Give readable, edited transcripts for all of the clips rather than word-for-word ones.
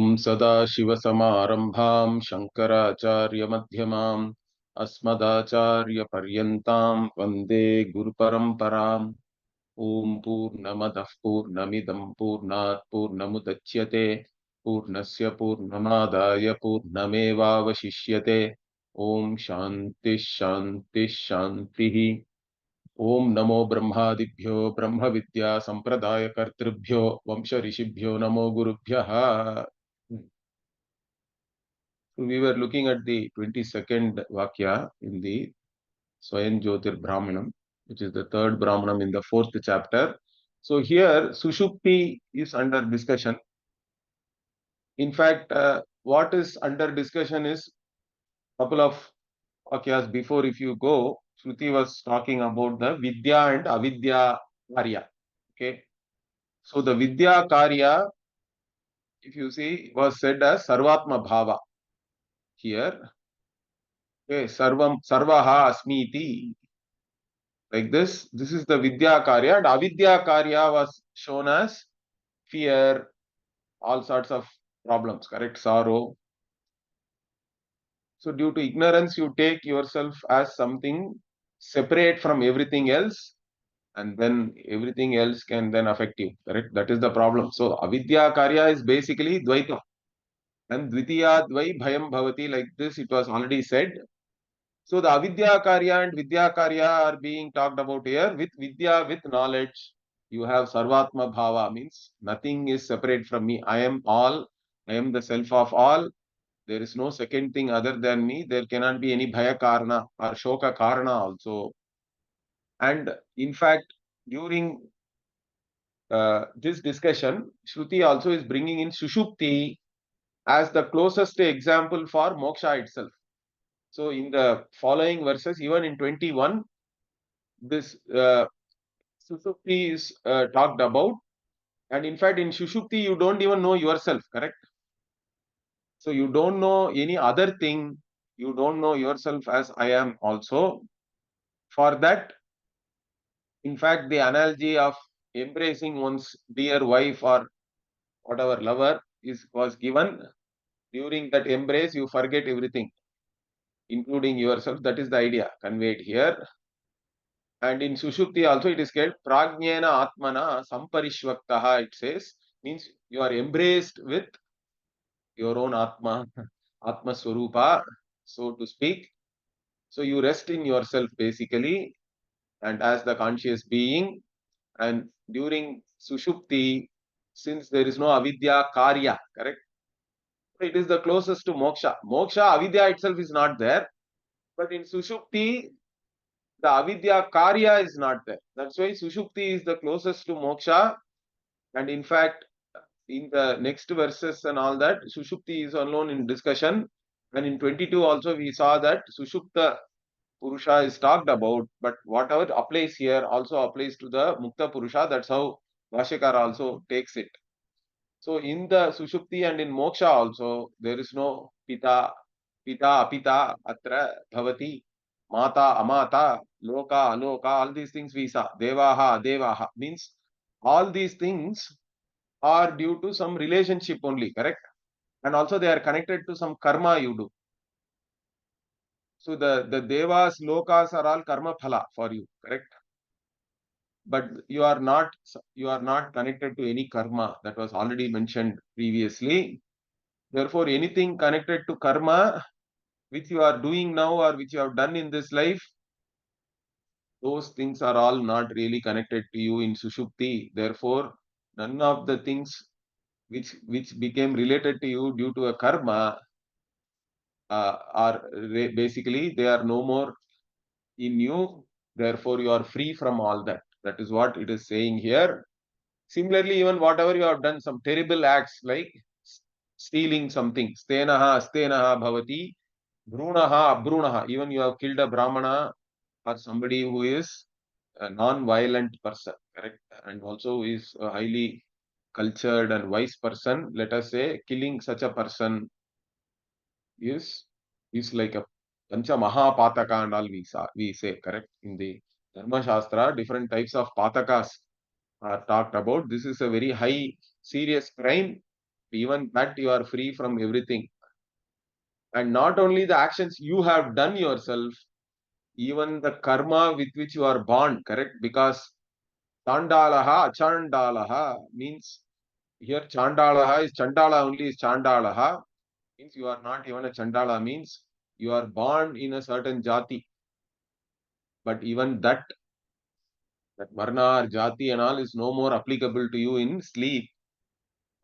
Om Sadashivasamarambham Shankaracharya-madhyamam Asmadacharya-paryantam Vande Guru-paramparam. Om Purnamadah Purnamidam Purnat Purnamudachyate Purnasya Purnamadaya Purnamevavashishyate. Om Shanti Shanti Shanti. Om Namo Brahmadibhyo Brahma Vidya Sampradaya Kartribhyo Vamsha Rishibhyo Namo Gurubhyaha. So we were looking at the 22nd Vakya in the Swayan Jyotir Brahmanam, which is the third Brahmanam in the fourth chapter. So here Sushupti is under discussion. In fact, what is under discussion is a couple of Vakyas before. If you go, Shruti was talking about the Vidya and Avidya Karya. Okay. So the Vidya Karya, if you see, was said as Sarvatma Bhava here. Okay, Sarvaha Asmiti. Like this is the Vidya Karya, and Avidya Karya was shown as fear, all sorts of problems, correct? Sorrow. So due to ignorance, you take yourself as something separate from everything else, and then everything else can then affect you, correct? That is the problem. So Avidya Karya is basically Dvaita. And Dvitiya Dvai Bhayam Bhavati, like this it was already said. So the Avidya Karya and Vidya Karya are being talked about here. With Vidya, with knowledge, you have Sarvatma Bhava, means nothing is separate from me. I am all, I am the self of all. There is no second thing other than me. There cannot be any Bhaya Karna or Shoka Karna also. And in fact, during this discussion, Shruti also is bringing in Sushupti as the closest example for moksha itself. So in the following verses, even in 21, this Sushupti is talked about. And in fact, in Sushupti, you don't even know yourself, correct? So you don't know any other thing. You don't know yourself as I am also. For that, in fact, the analogy of embracing one's dear wife or whatever lover was given. During that embrace, you forget everything, including yourself. That is the idea conveyed here. And in Sushupti also it is called Prajnena Atmana Samparishvaktaha, it says, means you are embraced with your own Atma, Atma Swarupa, so to speak. So you rest in yourself basically, and as the conscious being. And during Sushupti, since there is no Avidya Karya, correct? It is the closest to moksha. Moksha, Avidya itself is not there. But in Sushupti, the Avidya Karya is not there. That's why Sushupti is the closest to moksha. And in fact, in the next verses and all that, Sushupti is alone in discussion. And in 22 also we saw that Sushupta Purusha is talked about, but whatever applies here also applies to the Mukta Purusha. That's how Bhashyakara also takes it. So in the Sushupti and in Moksha also, there is no Pita, Apita, Atra, Bhavati, Mata, Amata, Loka, Aloka, all these things we saw. Devaha, Devaha, means all these things are due to some relationship only, correct? And also they are connected to some karma you do. So the devas, lokas are all karma phala for you, correct? But you are not connected to any karma. That was already mentioned previously. Therefore, anything connected to karma which you are doing now or which you have done in this life, those things are all not really connected to you in Sushupti. Therefore, none of the things which became related to you due to a karma are basically they are no more in you. Therefore, you are free from all that. That is what it is saying here. Similarly, even whatever you have done, some terrible acts like stealing something, stenaha, astenaha bhavati, brunaha, abrunaha. Even you have killed a brahmana or somebody who is a non-violent person, correct? And also is a highly cultured and wise person. Let us say killing such a person is like a pancha mahapataka and all we say, correct? In the Dharma Shastra, different types of patakas are talked about. This is a very high, serious crime. Even that you are free from everything. And not only the actions you have done yourself, even the karma with which you are born, correct? Because Chandalaha, Achandalaha means here Chandalaha is Chandala only is Chandalaha, means you are not even a Chandala, means you are born in a certain jati. But even that Varna or Jati and all is no more applicable to you in sleep.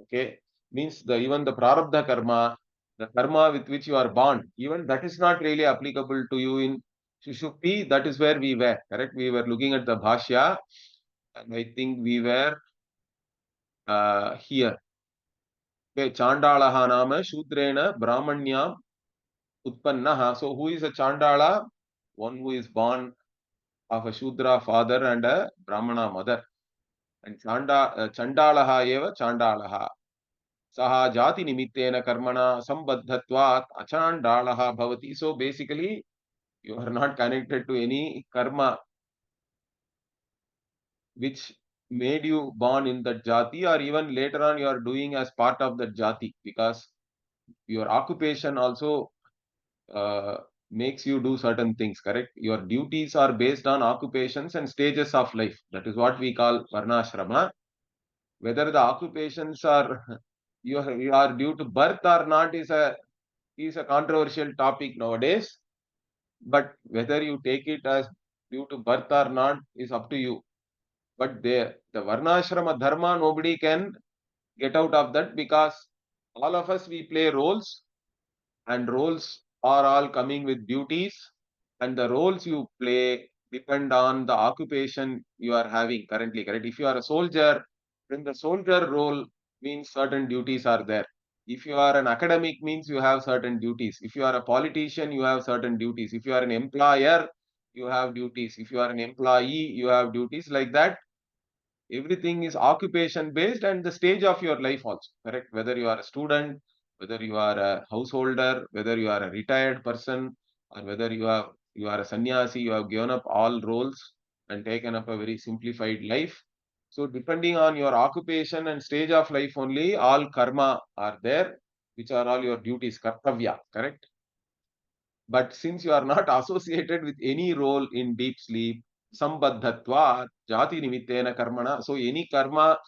Okay, means even the Prarabdha karma, the karma with which you are born, even that is not really applicable to you in Sushupti. That is where we were, correct? We were looking at the Bhashya, and I think we were here. Okay, Chandalaha nama Shudrena Brahmanyam Utpannaha. So who is a Chandala? One who is born of a Shudra father and a Brahmana mother. And Chandalaha eva Chandalaha. Saha jati nimittena karmana sambadhatvat achandalaha bhavati. So basically, you are not connected to any karma which made you born in that jati, or even later on you are doing as part of that jati, because your occupation also uh, makes you do certain things, correct? Your duties are based on occupations and stages of life. That is what we call varnashrama. Whether the occupations are you are due to birth or not is a controversial topic nowadays. But whether you take it as due to birth or not is up to you. But the varnashrama dharma, nobody can get out of that, because all of us we play roles, and roles are all coming with duties, and the roles you play depend on the occupation you are having currently, correct? If you are a soldier, then the soldier role means certain duties are there. If you are an academic, means you have certain duties. If you are a politician, you have certain duties. If you are an employer, you have duties. If you are an employee, you have duties. Like that, everything is occupation based, and the stage of your life also, correct? Whether you are a student, whether you are a householder, whether you are a retired person, or whether you are a sannyasi, you have given up all roles and taken up a very simplified life. So depending on your occupation and stage of life only, all karma are there, which are all your duties, kartavya, correct? But since you are not associated with any role in deep sleep, sambadhatva jati nimittena karmana. So any karma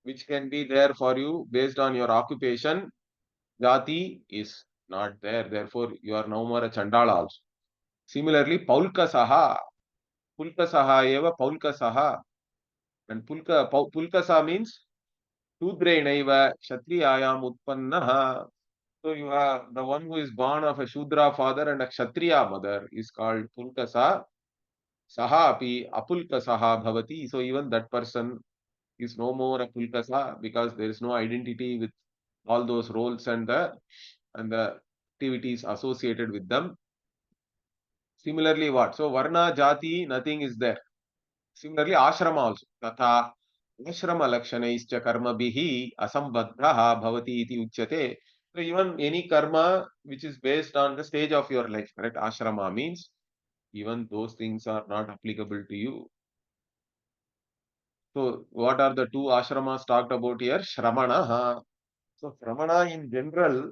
which can be there for you based on your occupation, jati is not there. Therefore, you are no more a chandala also. Similarly, paulkasaha, pulkasaha eva paulkasaha. And pulkasa means Shudrenaiva Kshatriyayam Utpannaha. So you are the one who is born of a Shudra father and a Kshatriya mother is called Pulkasa. Saha api apulkasaha bhavati. So even that person is no more a Pulkasa, because there is no identity with all those roles and the activities associated with them. Similarly, what? So Varna, Jati, nothing is there. Similarly, Ashrama also. Tatha ashrama lakshanaischa karma bihi asambadhaha bhavati iti uchyate. So even any karma which is based on the stage of your life, correct? Ashrama means even those things are not applicable to you. So what are the two ashramas talked about here? Shramana. So Shramana in general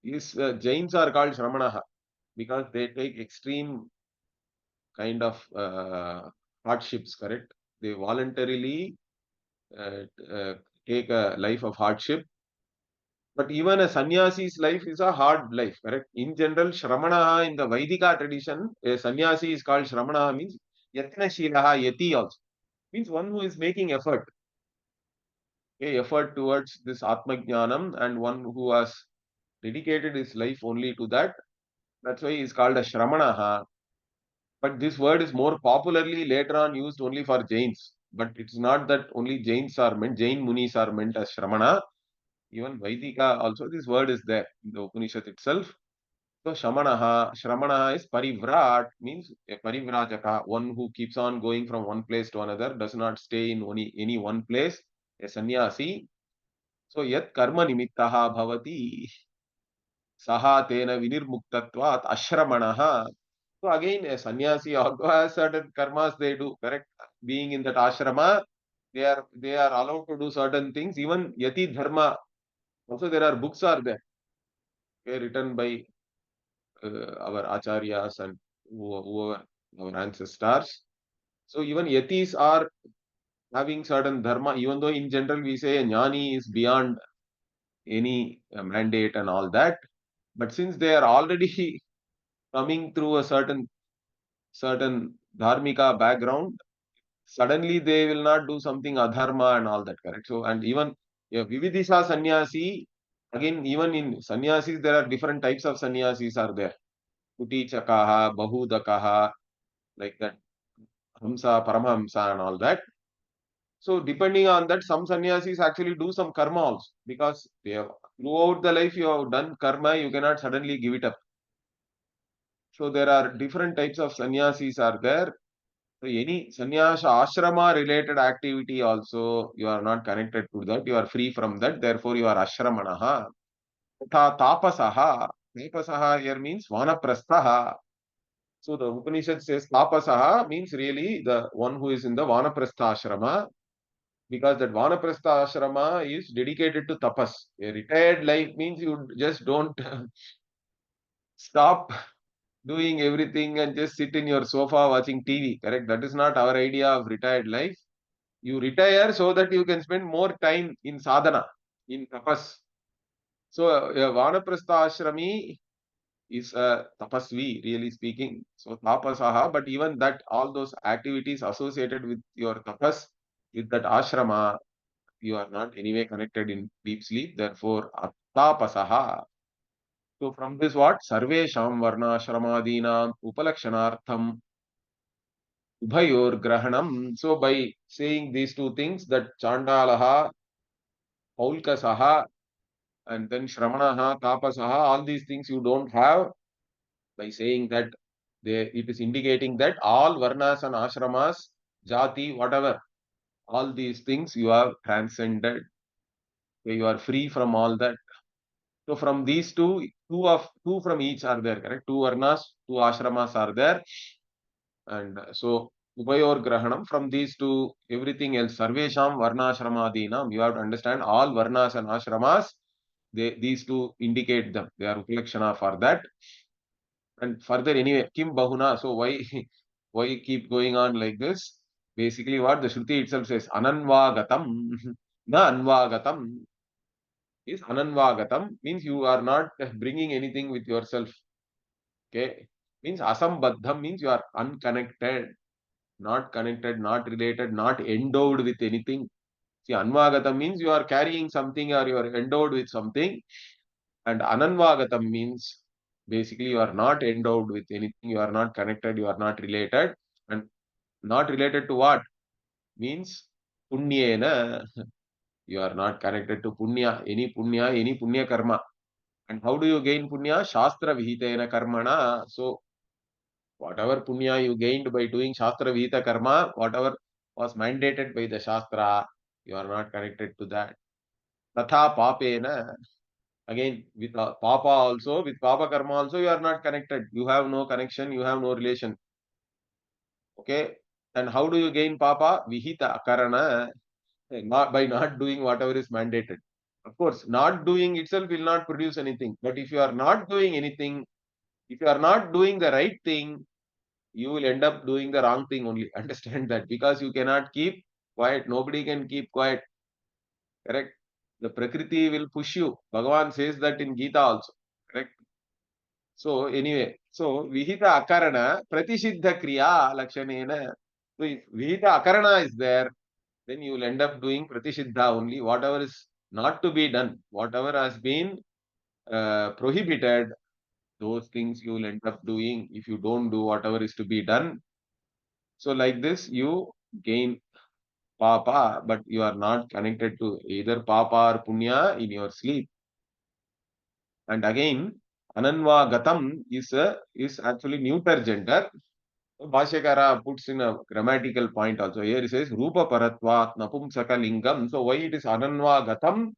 is Jains are called Shramana because they take extreme kind of hardships, correct? They voluntarily uh, uh, take a life of hardship. But even a sannyasi's life is a hard life, correct? In general, Shramana in the Vaidika tradition, a sannyasi is called Shramana, means Yatina Shilaha Yati also. Means one who is making effort, effort towards this Atma Jnanam, and one who has dedicated his life only to that. That's why he is called a Shramana. But this word is more popularly later on used only for Jains. But it's not that only Jains are meant, Jain Munis are meant as Shramana. Even Vaidika also, this word is there in the Upanishad itself. So Shramanaha is Parivrat, means a Parivrajaka, one who keeps on going from one place to another, does not stay in any one place, a sannyasi. So yat karma nimittaha bhavati, saha tena vinirmuktatvat ashramanaha. So again, a sannyasi also has certain karmas they do, correct? Being in that ashrama, they are allowed to do certain things. Even yati dharma Also, there are books are there, okay, written by our acharyas and whoever our ancestors. So even yatis are having certain dharma, even though in general we say jnani is beyond any mandate and all that. But since they are already coming through a certain dharmika background, suddenly they will not do something adharma and all that, correct? So, and even Vividisha sannyasi, again, even in sannyasis, there are different types of sannyasis are there. Kuti chakaha, bahudakaha, like that, hamsa, paramhamsa and all that. So, depending on that, some sannyasis actually do some karma also, because they have, throughout the life you have done karma, you cannot suddenly give it up. So, there are different types of sannyasis are there. So any sannyasa ashrama related activity also you are not connected to that. You are free from that. Therefore you are ashramanaha. Tha tapasaha. Tapasaha here means vanaprastaha. So the Upanishad says tapasaha means really the one who is in the vanaprastha ashrama, because that vanaprastha ashrama is dedicated to tapas. A retired life means you just don't stop doing everything and just sit in your sofa watching TV. Correct? That is not our idea of retired life. You retire so that you can spend more time in sadhana, in tapas. So, a vanaprastha ashrami is a tapasvi, really speaking. So, tapasaha, but even that, all those activities associated with your tapas, with that ashrama, you are not anyway connected in deep sleep. Therefore, attapasaha. So, from this, what? Sarvesham varnashramadinam upalakshanartham ubhayor grahanam. So, by saying these two things, that chandalaha, paulkasaha, and then Shramanaha, Tapasaha, all these things you don't have, by saying that it is indicating that all Varnas and Ashramas, Jati, whatever, all these things you have transcended. Okay, you are free from all that. So from these two from each are there, correct? Two Varnas, two Ashramas are there. And so Upayor Grahanam, from these two, everything else, Sarvesham Varnashramadinam, you have to understand all Varnas and Ashramas, these two indicate them. They are Upalakshana for that. And further, anyway, Kim Bahuna. So why why keep going on like this? Basically, what the Shruti itself says, Ananvagatam, na Anvagatam is Ananvagatam, means you are not bringing anything with yourself. Okay, means Asambadham means you are unconnected, not connected, not related, not endowed with anything. See, Anvagatam means you are carrying something or you are endowed with something. And Ananvagatam means basically you are not endowed with anything, you are not connected, you are not related. And not related to what? Means Punyena, you are not connected to Punya, any Punya karma. And how do you gain Punya? Shastra Vihitena Karmana. So, whatever Punya you gained by doing Shastra Vihita Karma, whatever was mandated by the Shastra, you are not connected to that. Tatha Papena. Again, with Papa also, with Papa Karma also, you are not connected. You have no connection, you have no relation. Okay. And how do you gain Papa? Vihita Akarana, not by not doing whatever is mandated. Of course, not doing itself will not produce anything. But if you are not doing anything, if you are not doing the right thing, you will end up doing the wrong thing only. Understand that, because you cannot keep quiet. Nobody can keep quiet. Correct? The Prakriti will push you. Bhagavan says that in Gita also. Correct? So anyway, so Vihita Akarana, Pratisiddha Kriya Lakshanena. So if Vihita Akarana is there, then you will end up doing Pratisiddha only. Whatever is not to be done, whatever has been prohibited, those things you will end up doing if you don't do whatever is to be done. So like this, you gain Papa, but you are not connected to either Papa or Punya in your sleep. And again, Ananvagatam is actually neuter gender. Bhashyakara puts in a grammatical point also. Here he says Rupa Paratvat Napumsaka Lingam. So why it is Ananvagatam?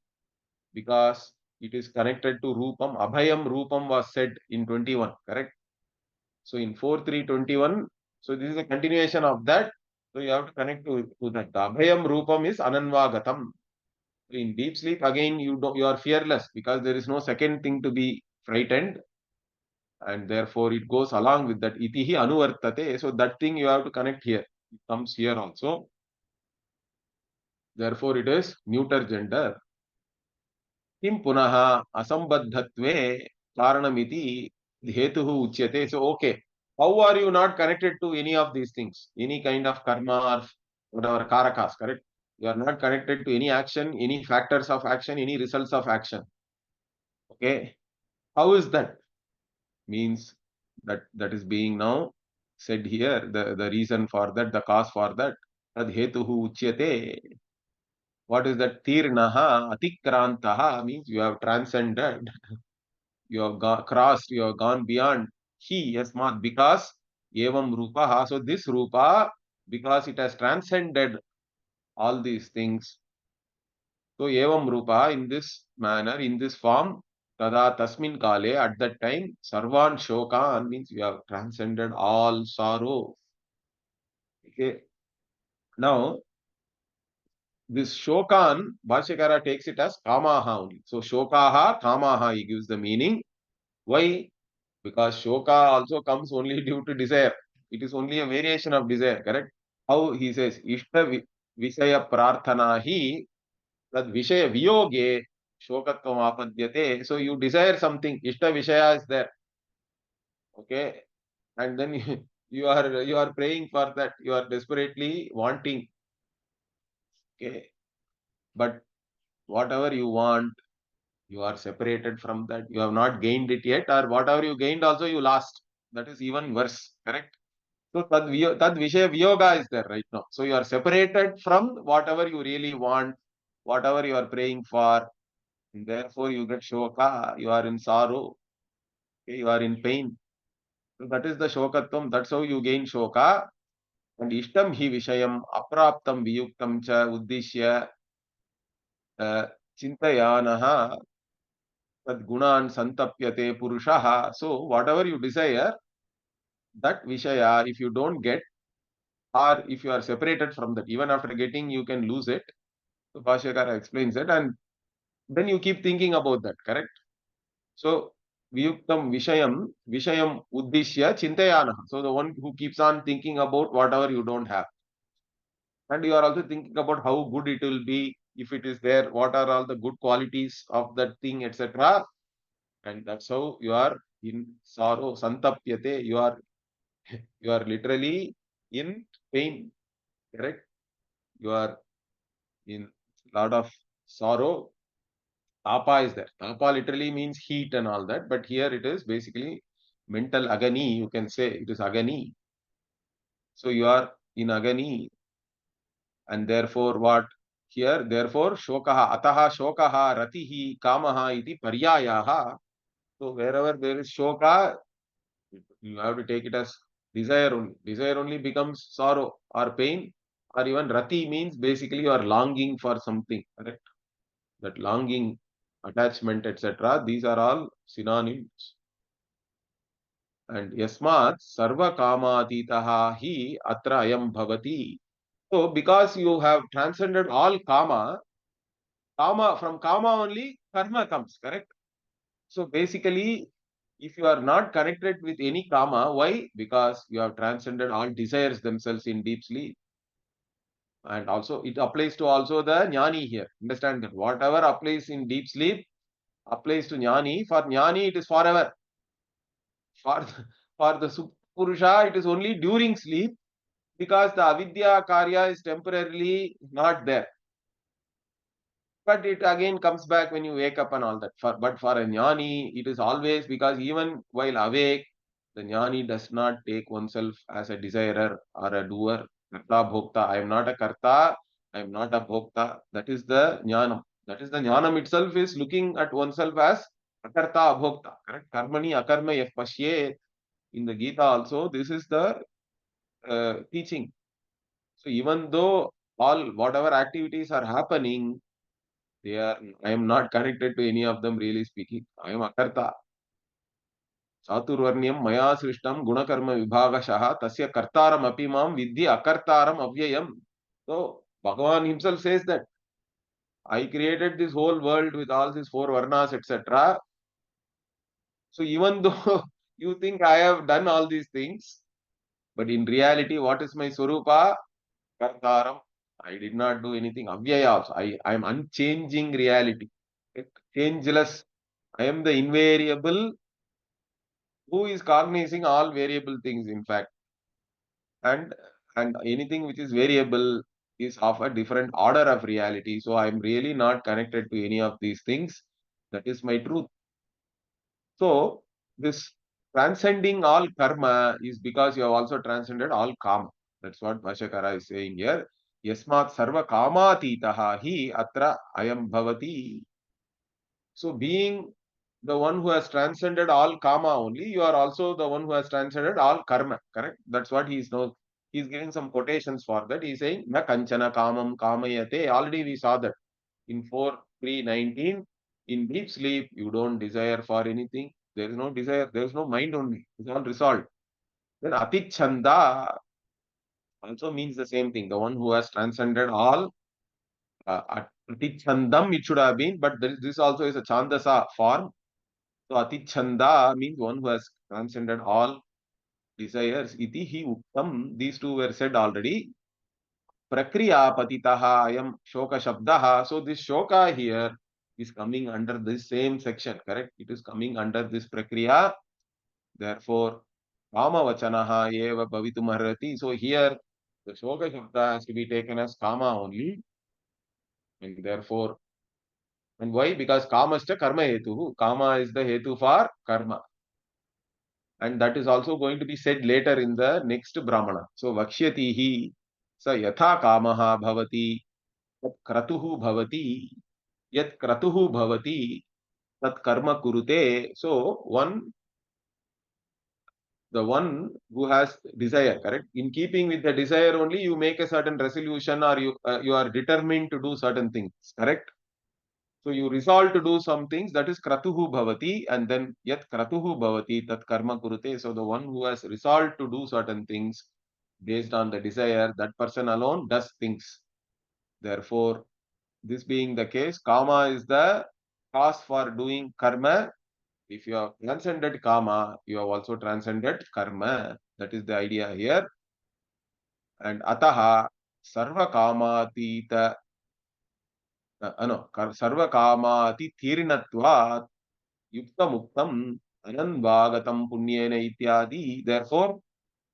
Because it is connected to Rupam. Abhayam Rupam was said in 21, correct? So in 4.3.21, so this is a continuation of that. So you have to connect to that. The Abhayam Rupam is Ananvagatam. In deep sleep, again, you are fearless because there is no second thing to be frightened, and therefore it goes along with that itihi anuvartate. So that thing you have to connect here. It comes here also. Therefore, it is neuter gender. Kim punaha asambadhatve karanamiti hetuhu uchyate. So, okay. How are you not connected to any of these things? Any kind of karma or whatever karakas, correct? You are not connected to any action, any factors of action, any results of action. Okay. How is that? Means that is being now said here. The reason for that, the cause for that. Tad hetuhu uchyate. What is that? Tirnaha atikrantaha means you have transcended, you have crossed, you have gone beyond. He, yasmat, because evam rupaha. So this rupa, because it has transcended all these things. So evam rupa, in this manner, in this form, tada tasmin kale, at that time, sarvan shokan means you have transcended all sorrow. Okay. Now, this shokan, Bhashyakara takes it as kamaha only. So shokaha, kamaha, he gives the meaning. Why? Because shoka also comes only due to desire. It is only a variation of desire, correct? How he says, Ishta Vishaya Prarthana hi, that Vishaya Viyoge Shokatvam Apadyate. So you desire something, Ishta Vishaya is there, okay? And then you are praying for that, you are desperately wanting, okay? But whatever you want, you are separated from that. You have not gained it yet, or whatever you gained also you lost. That is even worse, correct? So tad vishaya viyoga is there right now. So you are separated from whatever you really want, whatever you are praying for. And therefore you get shoka, you are in sorrow, okay, you are in pain. So that is the shokatvam. That's how you gain shoka. And ishtam hi vishayam apraptam viyuktam cha uddishya chintayanaha tad gunan santapyate purushaha. So whatever you desire, that vishaya, if you don't get, or if you are separated from that, even after getting, you can lose it. So Bhashyakara explains it, and then you keep thinking about that, correct? So Viyuktam Vishayam Uddishya Chintayana. So the one who keeps on thinking about whatever you don't have. And you are also thinking about how good it will be if it is there, what are all the good qualities of that thing, etc. And that's how you are in sorrow, santapyate, you are literally in pain, correct? You are in lot of sorrow. Tapa is there. Tapa literally means heat and all that, but here it is basically mental agony. You can say it is agony. So you are in agony, and therefore what? Here, therefore, shokaha, ataha shokaha, ratihi, kamaha, iti paryayaha. So wherever there is shoka, you have to take it as desire only. Desire only becomes sorrow or pain, or even rati means basically you are longing for something, correct? That longing, attachment, etc. These are all synonyms. And yasmat sarva kamatitaha hi atra ayam bhavati. So because you have transcended all kama from kama only karma comes, correct? So basically, if you are not connected with any kama, why? Because you have transcended all desires themselves in deep sleep. And also it applies to also the jnani here. Understand that whatever applies in deep sleep applies to jnani. For jnani, it is forever. For the Purusha, it is only during sleep because the avidya karya is temporarily not there. But it again comes back when you wake up and all that. But for a jnani, it is always because even while awake, the jnani does not take oneself as a desirer or a doer. Karta bhokta. I am not a karta. I am not a bhokta. That is the jnanam. That is the jnanam itself is looking at oneself as akarta abhokta. Correct? Karmani akarma yah pashye. In the Gita also, this is the teaching. So even though all whatever activities are happening, they are I am not connected to any of them really speaking. I am akarta. Chaturvarnyam maya srishtam gunakarma vibhagashah tasya kartaram api mam vidhi akartaram avyayam. So Bhagavan himself says that. I created this whole world with all these four varnas, etc. So even though you think I have done all these things, but in reality, what is my Swarupa? Kartaram. I did not do anything. Avyaya also. I am unchanging reality. Changeless. I am the invariable who is cognizing all variable things, in fact. And and anything which is variable is of a different order of reality. So I am really not connected to any of these things. That is my truth. So this transcending all karma is because you have also transcended all kama. That's what Bhashyakara is saying here. Yasmat sarva kamatitaha hi atra ayam bhavati. So being the one who has transcended all kama only, you are also the one who has transcended all karma. Correct? That's what he is now. He's giving some quotations for that. He's saying, Na kanchana kamam kamayate. Already we saw that in 4:3:19. In deep sleep, you don't desire for anything. There is no desire. There is no mind only. It's all resolved. Then atichanda also means the same thing. The one who has transcended all. Atichandam it should have been, but this also is a chandasa form. So atichanda means one who has transcended all desires. Iti hi uktam. These two were said already. Prakriya patitaha ayam shoka shabdaha. So this shoka here is coming under this same section, correct? It is coming under this prakriya. Therefore, kama vachanaha eva bhavitum arhati. So here the shoka shabda has to be taken as kama only. And therefore, and why? Because kama is the karma hetu. Kama is the hetu for karma. And that is also going to be said later in the next Brahmana. So Vakshyatihi sa yatha kamaha bhavati tat kratuhu bhavati yat kratuhu bhavati tat karma kurute. So the one who has desire, correct? In keeping with the desire only, you make a certain resolution or you are determined to do certain things, correct? So you resolve to do some things, that is kratuhu bhavati, and then yat kratuhu bhavati tat karma kurute. So the one who has resolved to do certain things based on the desire, that person alone does things. Therefore, this being the case, kama is the cause for doing karma. If you have transcended kama, you have also transcended karma. That is the idea here. And ataha sarva kamatita no, sarva kamati thirinatva yukta-muktam ananvagatam punyena ityadi. Therefore,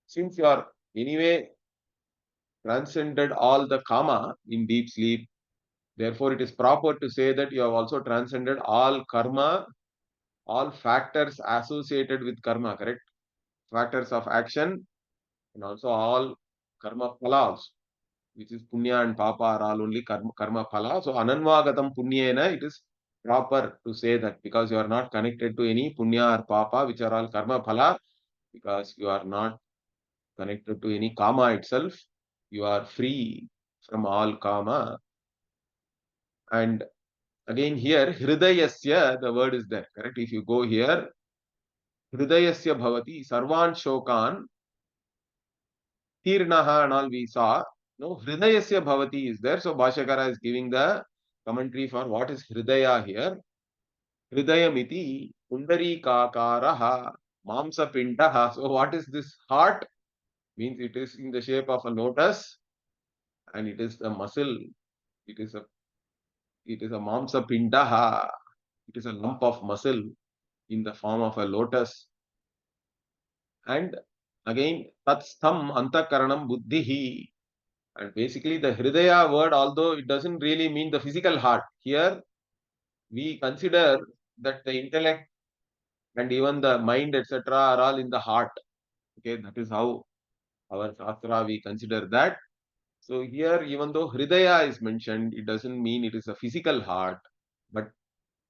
since you are anyway transcended all the kama in deep sleep, therefore it is proper to say that you have also transcended all karma, all factors associated with karma, correct? Factors of action and also all karma phalas, which is punya and papa are all only karma phala. So ananvagatam punyena, it is proper to say that because you are not connected to any punya or papa, which are all karma phala, because you are not connected to any kama itself. You are free from all kama. And again here, hridayasya, the word is there, correct? If you go here, hridayasya bhavati, sarvan shokan, tirnaha and all we saw. No, hridayasya bhavati is there. So Bhashyakara is giving the commentary for what is hridaya here. Hridayamiti pundarikakaraha mamsapindaha. So what is this heart? Means it is in the shape of a lotus and it is a muscle. It is a mamsa pindaha. It is a lump of muscle in the form of a lotus. And again, tatstham antakaranam buddhihi. And basically the hridaya word, although it doesn't really mean the physical heart, here we consider that the intellect and even the mind, etc., are all in the heart. Okay, that is how our Shastra we consider that. So here, even though hridaya is mentioned, it doesn't mean it is a physical heart, but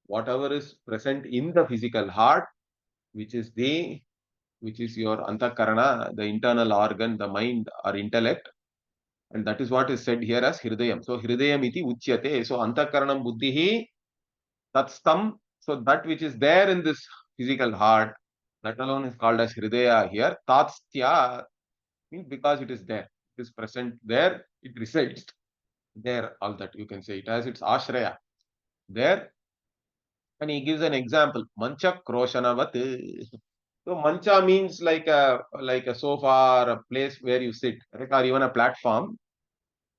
whatever is present in the physical heart, which is your antakarana, the internal organ, the mind or intellect, and that is what is said here as hridayam. So hridayam iti uchyate. So antakaranam buddhihi tatstam. So that which is there in this physical heart, that alone is called as hridaya here. Tatstya means because it is there, it is present there, it resides. there, all that you can say it as its ashraya there. And he gives an example, mancha kroshanavat. So mancha means like a sofa or a place where you sit, correct? Or even a platform.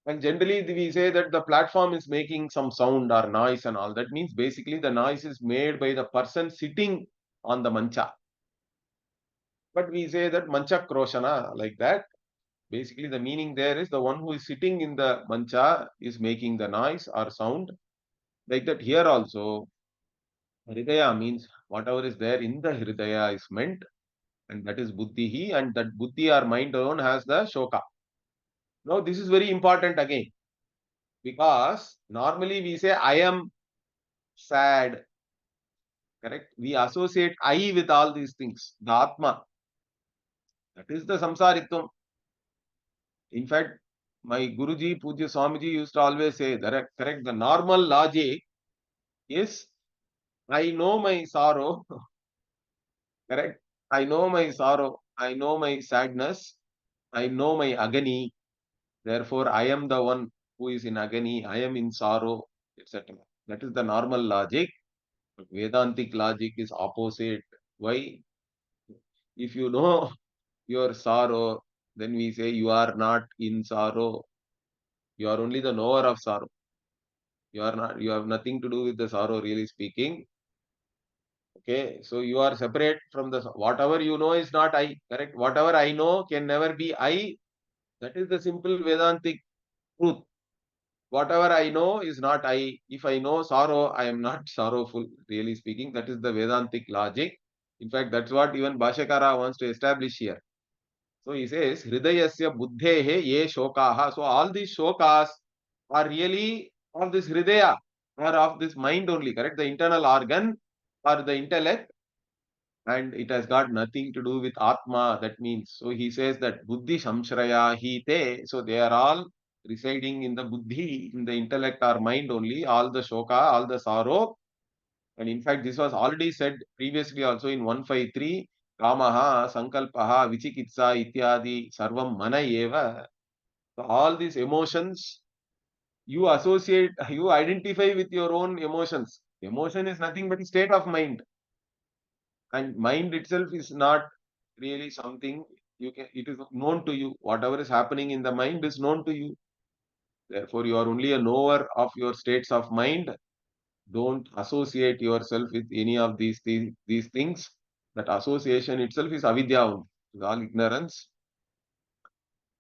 And generally we say that the platform is making some sound or noise and all. That means basically the noise is made by the person sitting on the mancha. But we say that mancha kroshana like that. Basically the meaning there is the one who is sitting in the mancha is making the noise or sound. Like that here also, hridaya means whatever is there in the hridaya is meant, and that is buddhi, and that buddhi or mind alone has the shoka. Now this is very important again, because normally we say I am sad, correct? We associate I with all these things, the Atma. That is the samsaritvam. In fact, my Guruji, Puja Swamiji used to always say that, correct, the normal logic is I know my sorrow, correct? I know my sorrow, I know my sadness, I know my agony, therefore I am the one who is in agony, I am in sorrow, etc. That is the normal logic. Vedantic logic is opposite. Why? If you know your sorrow, then we say you are not in sorrow. You are only the knower of sorrow. You are not. You have nothing to do with the sorrow, really speaking. Okay, so you are separate from the whatever you know is not I. Correct. Whatever I know can never be I. That is the simple Vedantic truth. Whatever I know is not I. If I know sorrow, I am not sorrowful. Really speaking, that is the Vedantic logic. In fact, that's what even Bhashyakara wants to establish here. So he says, Hridayasya buddhehe ye shokaha. So all these shokas are really of this Hridaya or of this mind only, correct? The internal organ or the intellect, and it has got nothing to do with Atma. That means, so he says that Buddhi Samshraya Hite. So they are all residing in the Buddhi, in the intellect or mind only, all the shoka, all the sorrow. And in fact, this was already said previously also in 153. Kamaha, Sankalpaha, Vichikitsa, Ityadi, Sarvam Mana Eva. So all these emotions, you associate, you identify with your own emotions. Emotion is nothing but a state of mind. And mind itself is not really something you can, it is known to you. Whatever is happening in the mind is known to you. Therefore, you are only a knower of your states of mind. Don't associate yourself with any of these things. That association itself is avidya only. It's all ignorance.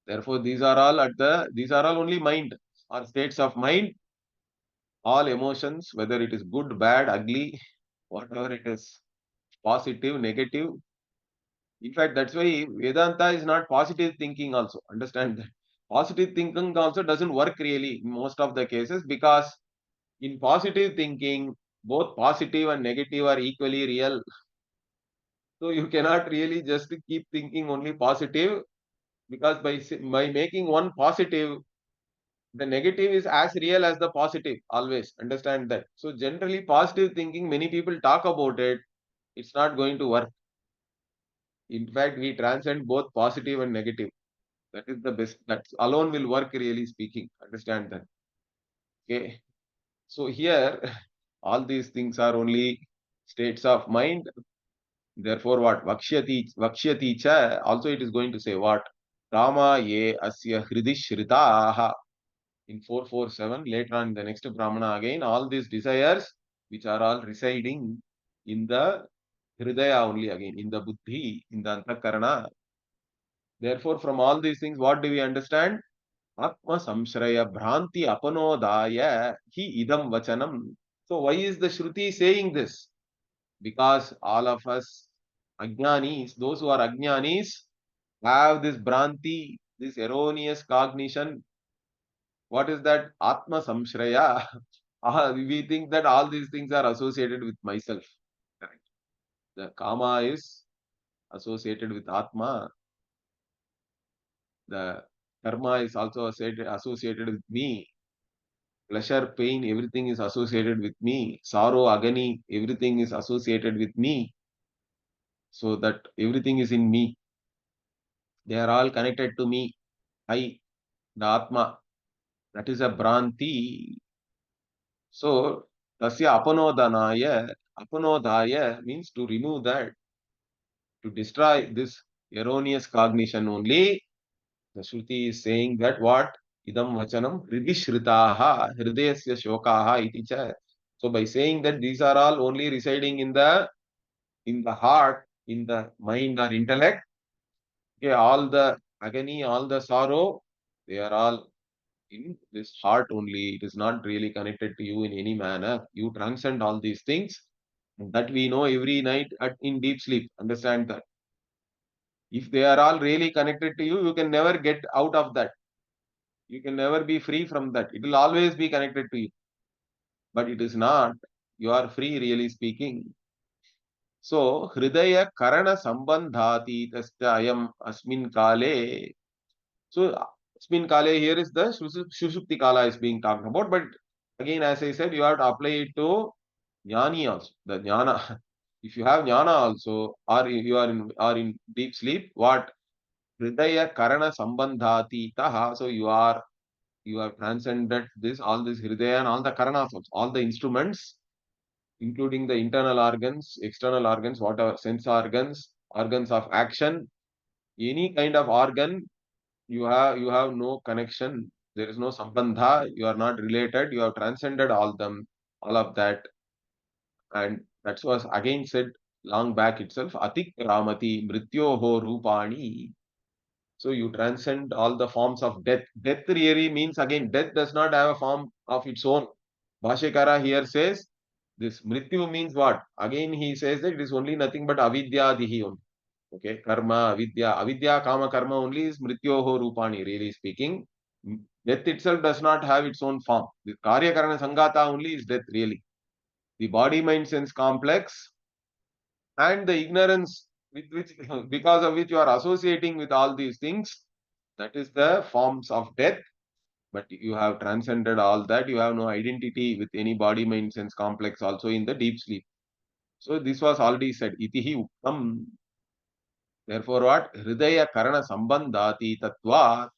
Therefore, these are all only mind or states of mind. All emotions, whether it is good, bad, ugly, whatever it is, positive, negative. In fact, that's why Vedanta is not positive thinking also. Understand that. Positive thinking also doesn't work really in most of the cases, because in positive thinking, both positive and negative are equally real. So you cannot really just keep thinking only positive, because by making one positive, the negative is as real as the positive always. Understand that. So generally, positive thinking, many people talk about it. It's not going to work. In fact, we transcend both positive and negative. That is the best. That alone will work, really speaking. Understand that. Okay. So here, all these things are only states of mind. Therefore, what? Vakshyati cha. Also, it is going to say what? Rama ye asya hridi shritaha. In 447, later on in the next Brahmana again, all these desires, which are all residing in the Hridaya only again, in the Buddhi, in the Antakarana. Therefore, from all these things, what do we understand? Atma samshraya bhranti apanodaya hi idam vachanam. So why is the Shruti saying this? Because all of us ajnanis, those who are ajnanis, have this bhranti, this erroneous cognition. What is that? Atma samshraya. We think that all these things are associated with myself. Correct. The kama is associated with Atma. The karma is also associated with me. Pleasure, pain, everything is associated with me. Sorrow, agony, everything is associated with me. So that everything is in me. They are all connected to me. I, the Atma. That is a Bhranti. So, tasya apanodaya means to remove that, to destroy this erroneous cognition only. The Shruti is saying that what? Idam vachanam hridishritaha hridayasya shokaha iti cha. So by saying that these are all only residing in the heart, in the mind or intellect, okay, all the agony, all the sorrow, they are all in this heart only. It is not really connected to you in any manner. You transcend all these things that we know every night in deep sleep. Understand that. If they are all really connected to you, you can never get out of that. You can never be free from that. It will always be connected to you. But it is not. You are free, really speaking. So, Hridaya Karana Sambandhati Tasya Ayam Asmin Kale. So, Asmin Kale here is the Shushupti Kala is being talked about. But again, as I said, you have to apply it to Jnani also. The Jnana. If you have Jnana also, or you are in deep sleep, what? Hridaya Karana Sambandhati Taha. So, you have transcended this, all this Hridaya and all the Karanas also, all the instruments, including the internal organs, external organs, whatever, sense organs, organs of action, any kind of organ, you have no connection. There is no sambandha. You are not related. You have transcended all them, all of that, and that was again said long back itself. Atik Ramati Mrityoho Rupani. So you transcend all the forms of death. Death really means again, death does not have a form of its own. Bhashyakara here says this mrityu means what? Again he says that it is only nothing but avidya dihi only. Okay, karma, avidya. Avidya, kama, karma only is mrityoho rupani, really speaking. Death itself does not have its own form. The karya karana sangata only is death really. The body mind sense complex and the ignorance with which because of which you are associating with all these things, that is the forms of death. But you have transcended all that. You have no identity with any body mind sense complex also in the deep sleep. So this was already said. Itihi uktam. Therefore, what? Hridaya karana sambandhati tattva.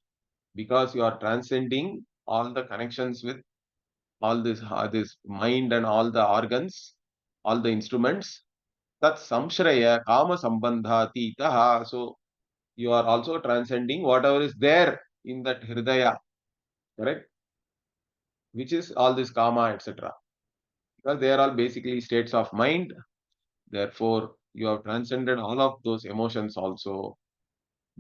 Because you are transcending all the connections with all this mind and all the organs, all the instruments. Tat samshraya kama sambandhati taha. So you are also transcending whatever is there in that hridaya, correct? Which is all this kama, etc. Because they are all basically states of mind. Therefore, you have transcended all of those emotions also.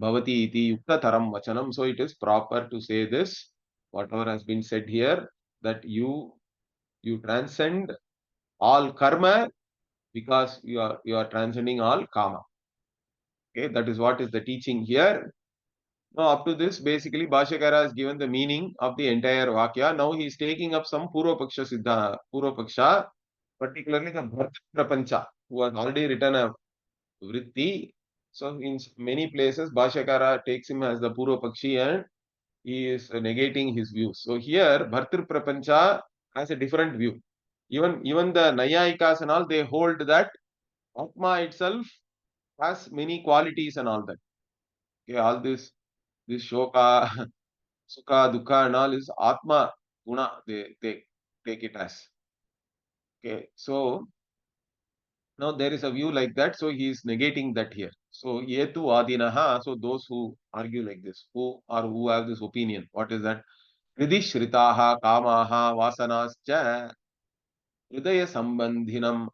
Bhavati iti yukta taram vachanam. So it is proper to say this, whatever has been said here, that you transcend all karma because you are transcending all kama. Okay, that is what is the teaching here. Now, up to this, basically, Bhashyakara has given the meaning of the entire Vakya. Now, he is taking up some Purva Siddha, Purva Paksha, particularly the Bharta Prapancha, who has already written a Vritti. So, in many places, Bhashyakara takes him as the Purva Pakshi and he is negating his views. So, here, Bhartr Prapancha has a different view. Even the Nayayikas and all, they hold that Atma itself has many qualities and all that. Okay, all this shoka, sukha, dukkha and all is atma guna. They take it as. Okay, so now there is a view like that. So he is negating that here. So yetu adinaha. So those who argue like this, who have this opinion, what is that? Hridishritaha kamaha vasanascha hridaya sambandhinam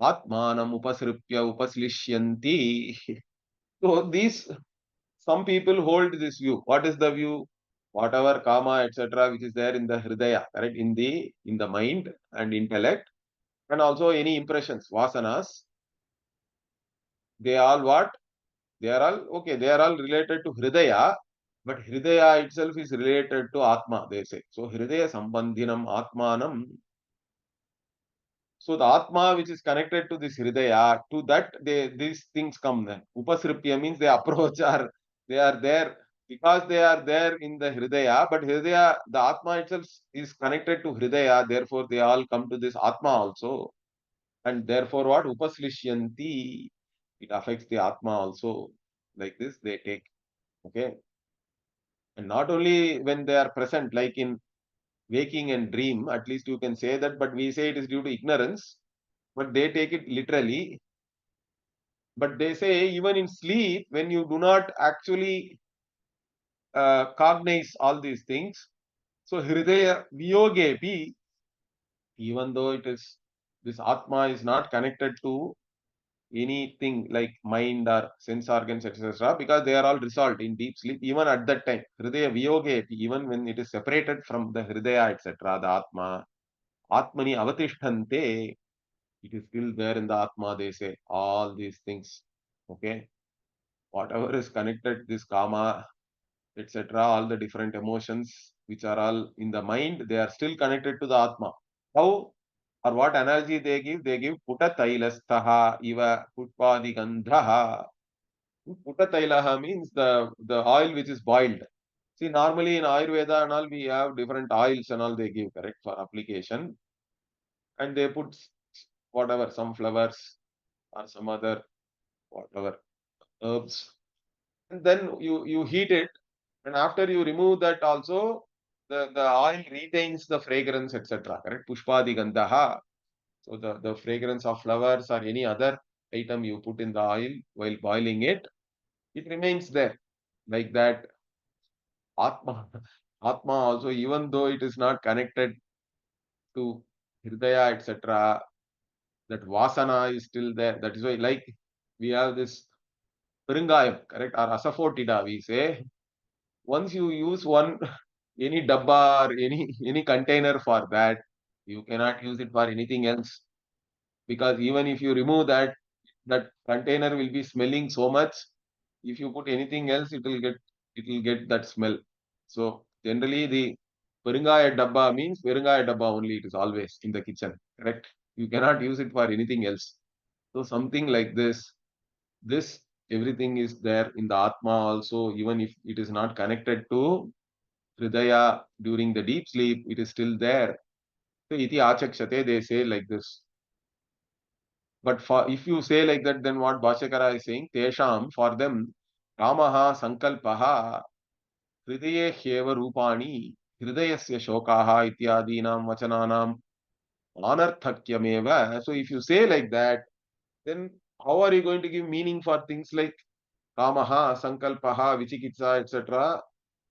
atmanam upasripya upaslishyanti. So these some people hold this view. What is the view? Whatever karma, etc., which is there in the hridaya, correct? In the mind and intellect, and also any impressions, vasanas, they all what? They are all okay, they are all related to hridaya, but hridaya itself is related to atma, they say. So hridaya sambandhinam atmanam. So the Atma which is connected to this Hridaya, to that these things come then. Upasripya means they approach or they are there because they are there in the Hridaya, but Hridaya, the Atma itself is connected to Hridaya, therefore they all come to this Atma also. And therefore what? Upaslishyanti, it affects the Atma also. Like this they take. Okay. And not only when they are present, like in waking and dream, at least you can say that, but we say it is due to ignorance, but they take it literally. But they say even in sleep, when you do not actually cognize all these things, so hridaya viyogepi, even though it is, this atma is not connected to anything like mind or sense organs, etc., because they are all resolved in deep sleep, even at that time, hridaya viyogepi, even when it is separated from the hridaya, etc., the atma, atmani avatishtante, it is still there in the atma, they say, all these things. Okay. Whatever is connected, this kama, etc., all the different emotions which are all in the mind, they are still connected to the Atma. How or what analogy they give? They give Puta Tailastaha Iva Putpadi Gandhaha. Puta Tailaha means the oil which is boiled. See, normally in Ayurveda and all, we have different oils and all they give, correct, for application. And they put whatever, some flowers or some other, whatever, herbs. And then you heat it. And after you remove that also, the oil retains the fragrance, etc. Correct? Pushpadi Gandaha. So the fragrance of flowers or any other item you put in the oil while boiling it, it remains there. Like that, Atma. Atma also, even though it is not connected to Hridaya, etc., that Vasana is still there. That is why, like, we have this Peringayam, correct? Or Asafoetida, we say. Once you use one any dabba or any container for that, you cannot use it for anything else, because even if you remove that, that container will be smelling so much. If you put anything else, it will get that smell. So generally the peringaya dabba means peringaya dabba only, it is always in the kitchen, correct? You cannot use it for anything else. So something like this everything is there in the atma also, even if it is not connected to Hridaya during the deep sleep, it is still there. So iti achakshate, they say like this. But for if you say like that, then what Bhashyakara is saying, Tesham, for them, Kamaha Sankalpaha, Hridaye Hyeva Rupani, Hridayasya Shokaha Ityadinam Vachananam Anarthakyameva. So if you say like that, then how are you going to give meaning for things like Kamaha, Sankalpaha, Vichikitsa, etc.?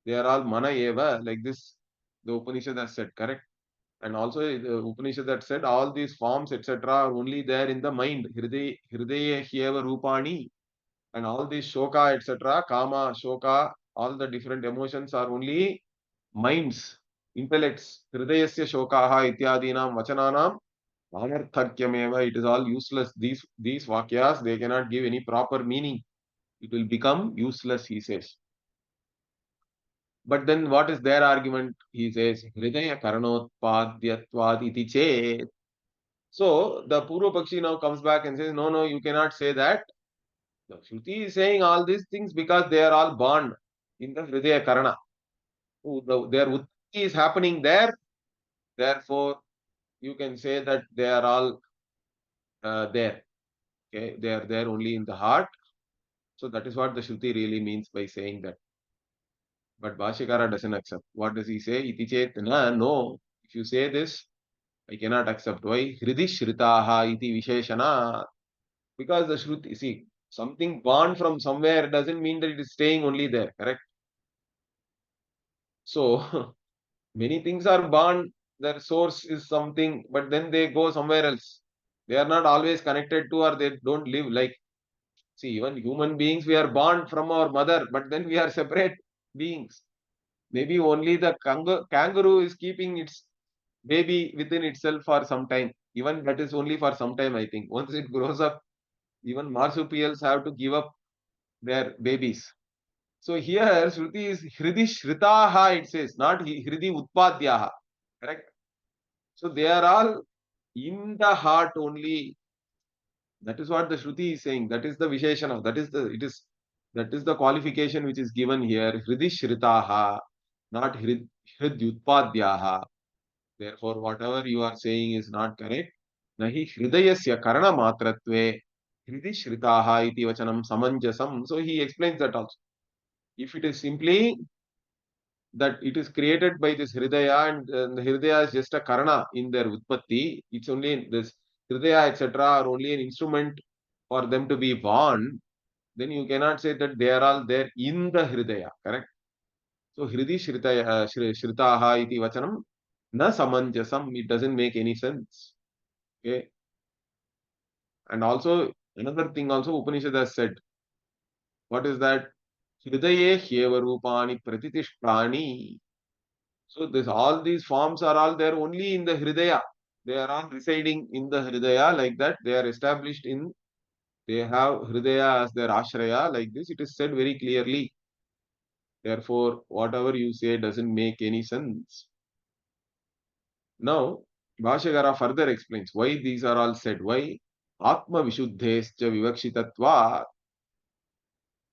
They are all Mana Eva, like this. The Upanishad has said, correct? And also the Upanishad that said all these forms, etc., are only there in the mind. Hridaya Hyeva Rupani, and all these Shoka, etc., Kama, Shoka, all the different emotions are only minds, intellects. Hridayasya Shokaha Ityadinam Vachananam Anarthakyameva. It is all useless. These Vakyas, they cannot give any proper meaning. It will become useless, he says. But then what is their argument? He says, Hridaya Karanotpadyatvad iti chet. So the Purva Pakshi now comes back and says, no, no, you cannot say that. The Shruti is saying all these things because they are all born in the Hridaya Karana. Their Utti is happening there. Therefore, you can say that they are all there. Okay, they are there only in the heart. So that is what the Shruti really means by saying that. But Bhashyakara doesn't accept. What does he say? Iti chet na, no. If you say this, I cannot accept. Why? Hridi Shritaha iti Visheshana. Because the Shruti, see, something born from somewhere doesn't mean that it is staying only there, correct? So, many things are born, their source is something, but then they go somewhere else. They are not always connected to, or they don't live like, see, even human beings, we are born from our mother, but then we are separate beings. Maybe only the kangaroo is keeping its baby within itself for some time. Even that is only for some time, I think. Once it grows up, even marsupials have to give up their babies. So here Shruti is Hridi Shritaha, it says, not Hridi Utpadyaha. Correct? So they are all in the heart only. That is what the Shruti is saying. That is the Visheshana. That is the qualification which is given here. Hridi Shritaha, not Hrid Utpadyaha. Therefore, whatever you are saying is not correct. Nahi Hridayasya Karana Matratve Hridi Shritaha iti vachanam samanjasam. So he explains that also. If it is simply that it is created by this Hridaya, and the Hridaya is just a Karana in their Utpatti. It's only this Hridaya, etc., are only an instrument for them to be born. Then you cannot say that they are all there in the Hridaya, correct? So Hridi Shritaha iti Vachanam na samanjasam. It doesn't make any sense. Okay. And also another thing also Upanishad has said. What is that? Hridaye hyeva rupani pratitishprani. So this all these forms are all there only in the Hridaya. They are all residing in the Hridaya like that. They are established in, they have Hridaya as their Ashraya like this. It is said very clearly. Therefore, whatever you say doesn't make any sense. Now, Bhashyakara further explains why these are all said. Why? Atma Vishuddhescha Vivakshitatva.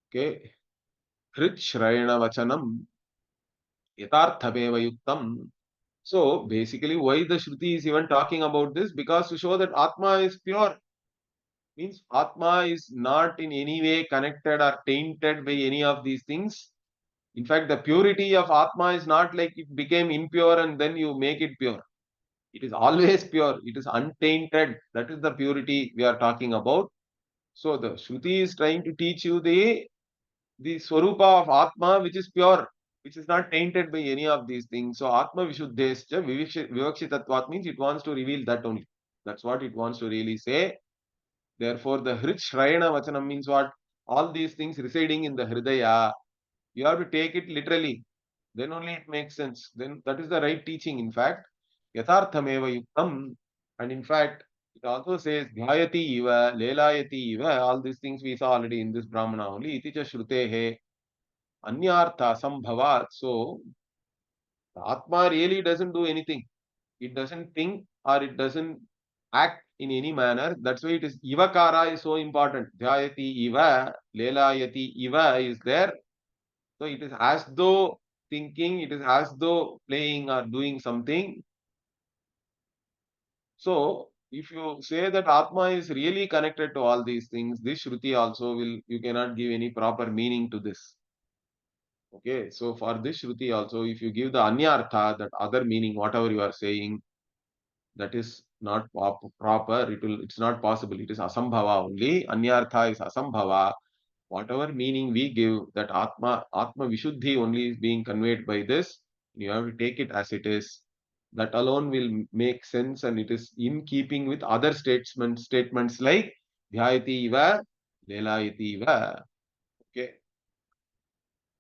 Okay. Hrit Shrayana Vachanam Yatarthameva Yuktam. So basically, why the Shruti is even talking about this? Because to show that Atma is pure. Means Atma is not in any way connected or tainted by any of these things. In fact, the purity of Atma is not like it became impure and then you make it pure. It is always pure. It is untainted. That is the purity we are talking about. So the Shruti is trying to teach you the Swarupa of Atma, which is pure, which is not tainted by any of these things. So Atma Vishuddhescha Vivakshitatvat means it wants to reveal that only. That's what it wants to really say. Therefore, the Hrit Shrayana Vachanam means what? All these things residing in the Hridaya. You have to take it literally. Then only it makes sense. Then that is the right teaching, in fact. Yatharthameva yuktam. And in fact, it also says Dhyayati iva, Lelayati iva. All these things we saw already in this Brahmana only. Iticha Shrutehe. Anyartha Sambhavat. So, the Atma really doesn't do anything. It doesn't think or it doesn't act in any manner. That's why it is Ivakara is so important. Dhyayati Iva, Lelayati Iva is there. So it is as though thinking, it is as though playing or doing something. So if you say that Atma is really connected to all these things, this Shruti also will, you cannot give any proper meaning to this. Okay, so for this Shruti also, if you give the Anyartha, that other meaning, whatever you are saying, that is not proper, it's not possible. It is Asambhava only. Anyartha is Asambhava. Whatever meaning we give, that Atma Vishuddhi only is being conveyed by this. You have to take it as it is. That alone will make sense and it is in keeping with other statements like Dhyayati Iva, Lelayati Iva. Okay.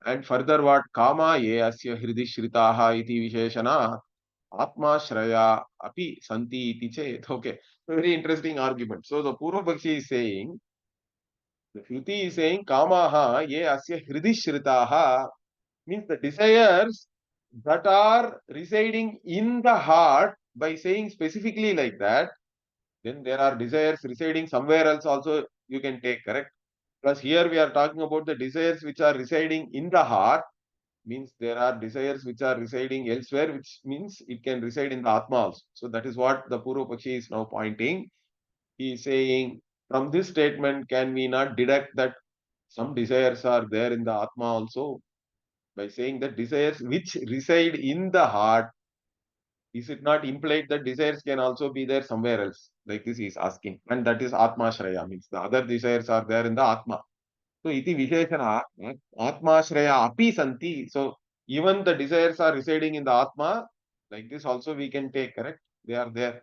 And further what? Kama ye asya hridi shritaha iti visheshana Atma Shraya api santi iti chet. Okay. Very interesting argument. So the Purva Bakshi is saying, the Shruti is saying, Kamaha ye asya hridi shritaha means the desires that are residing in the heart. By saying specifically like that, then there are desires residing somewhere else also you can take, correct? Plus here we are talking about the desires which are residing in the heart, means there are desires which are residing elsewhere, which means it can reside in the Atma also. So that is what the Purva Pakshi is now pointing. He is saying, from this statement, can we not deduct that some desires are there in the Atma also? By saying that desires which reside in the heart, is it not implied that desires can also be there somewhere else? Like this he is asking. And that is Atma Shraya, means the other desires are there in the Atma. So iti visheshana Atma Shraya api santi. So even the desires are residing in the Atma, like this also we can take, correct? They are there.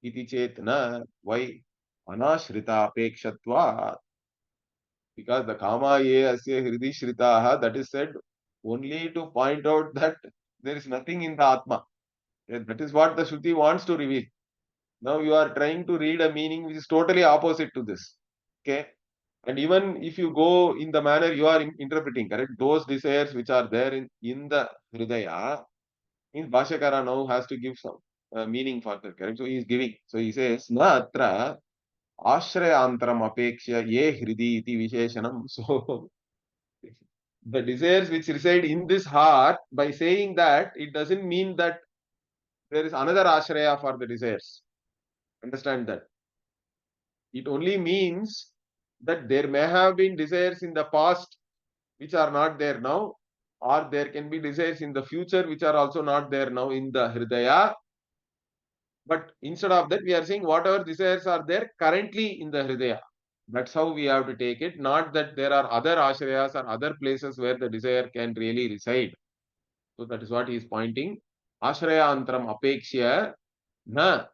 Iti chetna. Why? Anashrita apekshatva. Because the kama ye asya hridi shritaha, that is said only to point out that there is nothing in the Atma. That is what the Shruti wants to reveal. Now you are trying to read a meaning which is totally opposite to this. Okay. And even if you go in the manner you are interpreting, correct, those desires which are there in the Hridaya, means Bhashyakara now has to give some meaning for that, correct? So he is giving. So he says, Na atra ashrayantaram apekshya ye hridi iti visheshanam. So the desires which reside in this heart, by saying that, it doesn't mean that there is another ashraya for the desires. Understand that. It only means that there may have been desires in the past which are not there now, or there can be desires in the future which are also not there now in the Hridaya. But instead of that, we are saying whatever desires are there currently in the Hridaya. That's how we have to take it. Not that there are other ashrayas or other places where the desire can really reside. So that is what he is pointing. Ashraya antram apekshya na,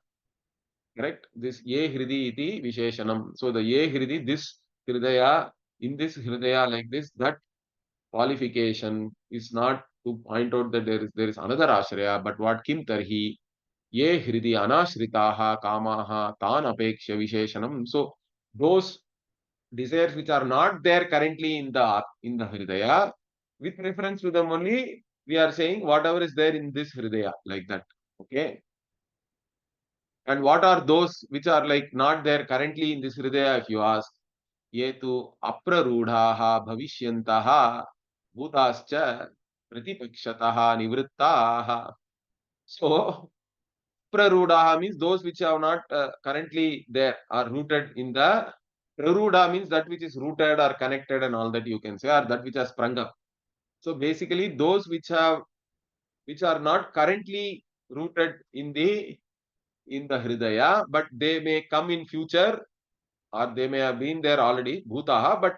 correct? This ye hridi iti visheshanam. So the ye hridi, this hridaya, in this hridaya like this, that qualification is not to point out that there is another ashraya, but what kim tarhi ye hridi anashritaha kamaha tan apekshya visheshanam. So those desires which are not there currently in the hridaya, with reference to them only, we are saying whatever is there in this hridaya, like that. Okay. And what are those which are like not there currently in this hridaya, if you ask? Ye tu aprarudhaha bhavishyantaha bhutascha pratipakshataha nivrittaha. So prarudaha means those which are not currently there are rooted in the praruda means that which is rooted or connected and all that you can say, or that which has sprung up. So basically those which are not currently rooted in the hridaya, but they may come in future or they may have been there already, bhutaha, but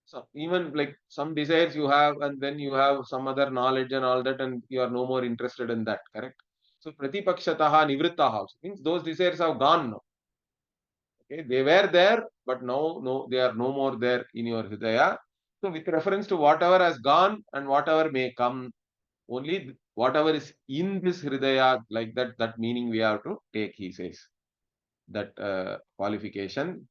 so even like some desires you have and then you have some other knowledge and all that and you are no more interested in that, correct? So pratipakshataha nivrittaha also means those desires have gone now. Okay, they were there, but now no, they are no more there in your hridaya. So with reference to whatever has gone and whatever may come, only whatever is in this hridaya, like that, that meaning we have to take, he says, that qualification.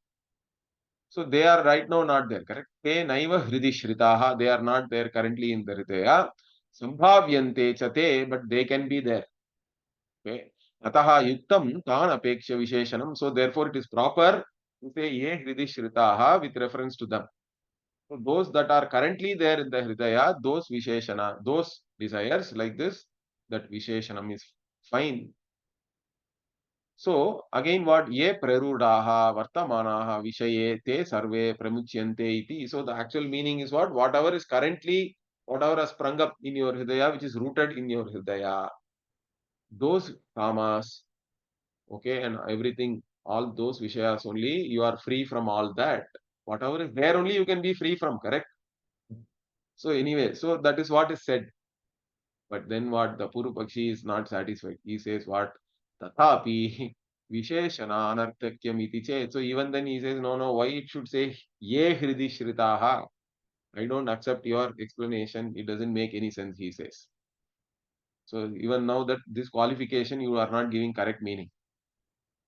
So they are right now not there, correct? Te naiva hridi shritaha, they are not there currently in the hridaya. Sambhavyante chate, but they can be there. Okay. Ataha yuktam tan apeksha visheshanam. So therefore it is proper to say ye hridi shritaha with reference to them. So those that are currently there in the hridaya, those visheshana, those desires like this, that visheshanam is fine. So again what ye prarudaha vartamanaha vishaye te sarve pramuchyante iti. So the actual meaning is what? Whatever is currently, whatever has sprung up in your hridaya, which is rooted in your hridaya, those kamas, okay, and everything, all those vishayas only, you are free from all that. Whatever is there only you can be free from, correct? So anyway, so that is what is said. But then what the Puru Pakshi is not satisfied. He says what? Tathapi Visheshana Anarthakyam iti chet. So even then he says, no, no, why it should say Ye Hridi Shritaha? I don't accept your explanation. It doesn't make any sense, he says. So even now that this qualification, you are not giving correct meaning.